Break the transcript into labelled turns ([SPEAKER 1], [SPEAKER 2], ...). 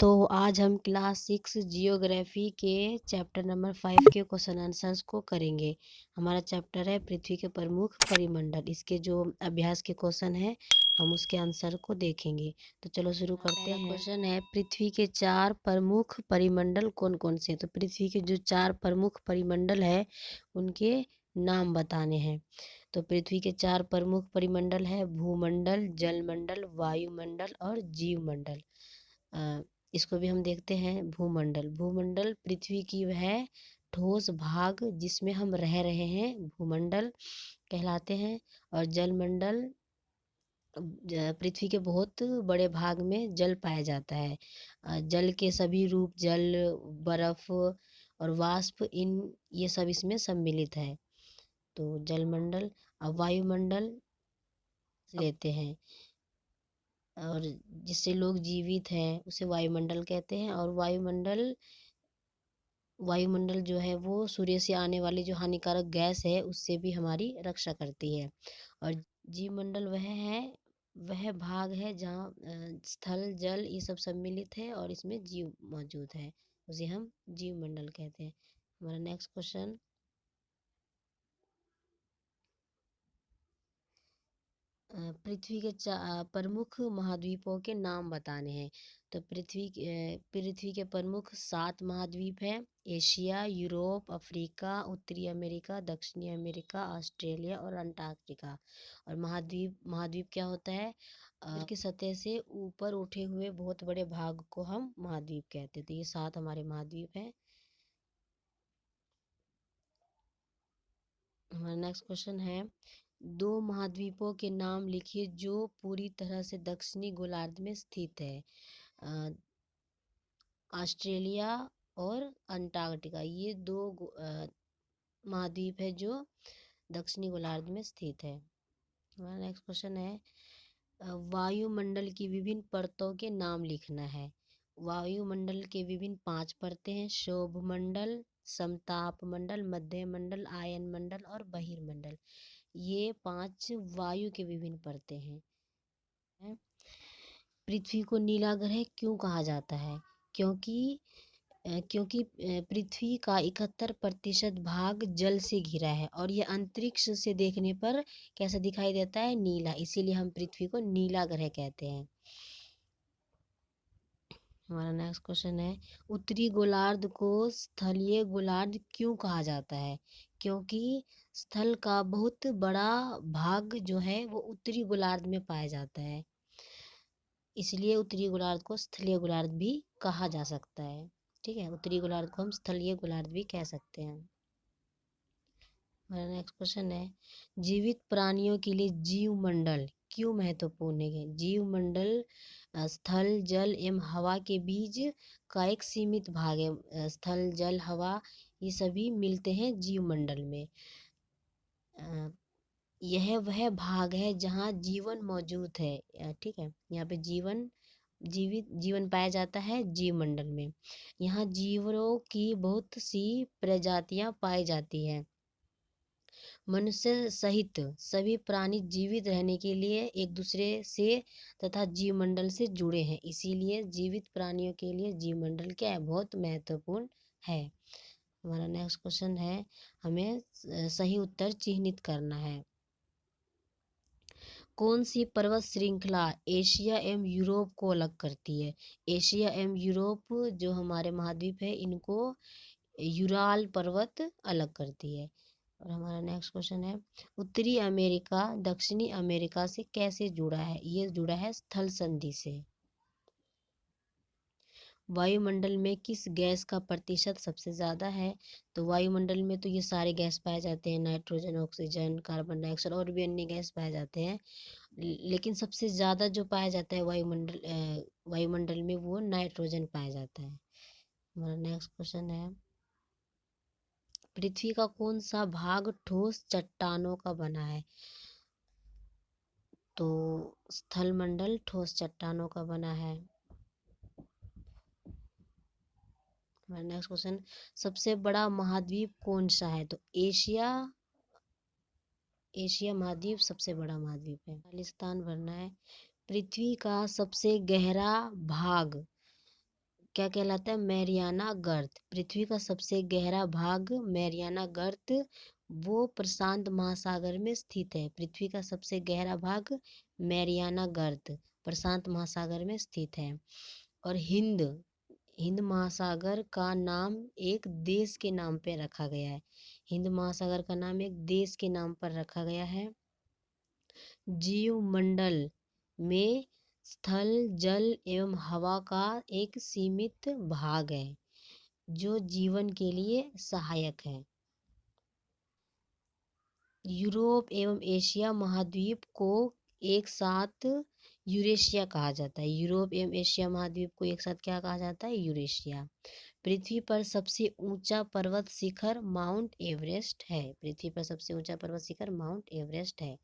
[SPEAKER 1] तो आज हम क्लास 6 जियोग्राफी के चैप्टर नंबर 5 के क्वेश्चन आंसर्स को करेंगे। हमारा चैप्टर है पृथ्वी के प्रमुख परिमंडल। इसके जो अभ्यास के क्वेश्चन हैं हम उसके आंसर को देखेंगे। तो चलो शुरू करते हैं। क्वेश्चन है पृथ्वी के 4 प्रमुख परिमंडल कौन कौन से। तो पृथ्वी के जो 4 प्रमुख परिमंडल है उनके नाम बताने हैं। तो पृथ्वी के 4 प्रमुख परिमंडल है भूमंडल, जलमंडल, वायुमंडल और जीवमंडल। इसको भी हम देखते हैं। भूमंडल, भूमंडल पृथ्वी की वह ठोस भाग जिसमें हम रह रहे हैं भूमंडल कहलाते हैं। और जलमंडल पृथ्वी के बहुत बड़े भाग में जल पाया जाता है। जल के सभी रूप, जल, बर्फ और वाष्प, इन ये सब इसमें सम्मिलित है। तो जलमंडल। अब वायुमंडल लेते हैं और जिससे लोग जीवित हैं उसे वायुमंडल कहते हैं। और वायुमंडल जो है वो सूर्य से आने वाली जो हानिकारक गैस है उससे भी हमारी रक्षा करती है। और जीवमंडल वह भाग है जहाँ स्थल, जल ये सब सम्मिलित है और इसमें जीव मौजूद है, उसे हम जीवमंडल कहते हैं। हमारा नेक्स्ट क्वेश्चन, पृथ्वी के प्रमुख महाद्वीपों के नाम बताने हैं। तो पृथ्वी के प्रमुख 7 महाद्वीप हैं। एशिया, यूरोप, अफ्रीका, उत्तरी अमेरिका, दक्षिणी अमेरिका, ऑस्ट्रेलिया और अंटार्कटिका। और महाद्वीप महाद्वीप क्या होता है? की सतह से ऊपर उठे हुए बहुत बड़े भाग को हम महाद्वीप कहते हैं। तो ये 7 हमारे महाद्वीप हैं। हमारा नेक्स्ट क्वेश्चन है 2 महाद्वीपों के नाम लिखिए जो पूरी तरह से दक्षिणी गोलार्ध में स्थित है। ऑस्ट्रेलिया और अंटार्कटिका, ये 2 महाद्वीप है जो दक्षिणी गोलार्ध में स्थित है। हमारा नेक्स्ट क्वेश्चन है वायुमंडल की विभिन्न परतों के नाम लिखना है। वायुमंडल के विभिन्न 5 परतें हैं। शोभमंडल, समताप मंडल, मध्य मंडल, आयन मंडल और बहिर्मंडल। ये 5 वायु के विभिन्न परतें हैं। पृथ्वी को नीला ग्रह क्यों कहा जाता है? क्योंकि पृथ्वी का 71% भाग जल से घिरा है और यह अंतरिक्ष से देखने पर कैसा दिखाई देता है? नीला। इसीलिए हम पृथ्वी को नीला ग्रह कहते हैं। हमारा नेक्स्ट क्वेश्चन है उत्तरी गोलार्ध को स्थलीय गोलार्ध क्यों कहा जाता है? क्योंकि स्थल का बहुत बड़ा भाग जो है वो उत्तरी गोलार्ध में पाया जाता है, इसलिए उत्तरी गोलार्ध को स्थलीय गोलार्ध भी कहा जा सकता है। ठीक है, उत्तरी गोलार्ध को हम स्थलीय गोलार्ध भी कह सकते हैं। हमारा नेक्स्ट क्वेश्चन है जीवित प्राणियों के लिए जीवमंडल क्यों महत्वपूर्ण है? जीवमंडल स्थल, जल एवं हवा के बीच का एक सीमित भाग है। स्थल, जल, हवा ये सभी मिलते हैं जीवमंडल में। यह वह भाग है जहाँ जीवन मौजूद है। ठीक है, यहाँ पे जीवन पाया जाता है जीवमंडल में। यहाँ जीवों की बहुत सी प्रजातियां पाई जाती हैं। मनुष्य सहित सभी प्राणी जीवित रहने के लिए एक दूसरे से तथा जीवमंडल से जुड़े हैं, इसीलिए जीवित प्राणियों के लिए जीवमंडल क्या है? बहुत महत्वपूर्ण है। हमारा नेक्स्ट क्वेश्चन है हमें सही उत्तर चिह्नित करना है। कौन सी पर्वत श्रृंखला एशिया एवं यूरोप को अलग करती है? एशिया एवं यूरोप जो हमारे महाद्वीप है इनको यूराल पर्वत अलग करती है। और हमारा नेक्स्ट क्वेश्चन है उत्तरी अमेरिका दक्षिणी अमेरिका से कैसे जुड़ा है? ये जुड़ा है स्थल संधि से। वायुमंडल में किस गैस का प्रतिशत सबसे ज़्यादा है? तो वायुमंडल में तो ये सारे गैस पाए जाते हैं, नाइट्रोजन, ऑक्सीजन, कार्बन डाइऑक्साइड और भी अन्य गैस पाए जाते हैं। लेकिन सबसे ज़्यादा जो पाया जाता है वायुमंडल में वो नाइट्रोजन पाया जाता है। हमारा नेक्स्ट क्वेश्चन है पृथ्वी का कौन सा भाग ठोस चट्टानों का बना है? तो स्थल मंडल ठोस चट्टानों का बना है। हमारा नेक्स्ट क्वेश्चन सबसे बड़ा महाद्वीप कौन सा है? तो एशिया महाद्वीप सबसे बड़ा महाद्वीप है। खालिस्तान भरना है। पृथ्वी का सबसे गहरा भाग क्या कहलाता है? मैरियाना गर्त। पृथ्वी का सबसे गहरा भाग मैरियाना गर्त वो प्रशांत महासागर में स्थित है। पृथ्वी का सबसे गहरा भाग मैरियाना गर्त प्रशांत महासागर में स्थित है। और हिंद हिंद महासागर का नाम एक देश के नाम पे रखा गया है। हिंद महासागर का नाम एक देश के नाम पर रखा गया है। जीव मंडल में स्थल, जल एवं हवा का एक सीमित भाग है जो जीवन के लिए सहायक है। यूरोप एवं एशिया महाद्वीप को एक साथ यूरेशिया कहा जाता है। यूरोप एवं एशिया महाद्वीप को एक साथ क्या कहा जाता है? यूरेशिया। पृथ्वी पर सबसे ऊंचा पर्वत शिखर माउंट एवरेस्ट है। पृथ्वी पर सबसे ऊंचा पर्वत शिखर माउंट एवरेस्ट है।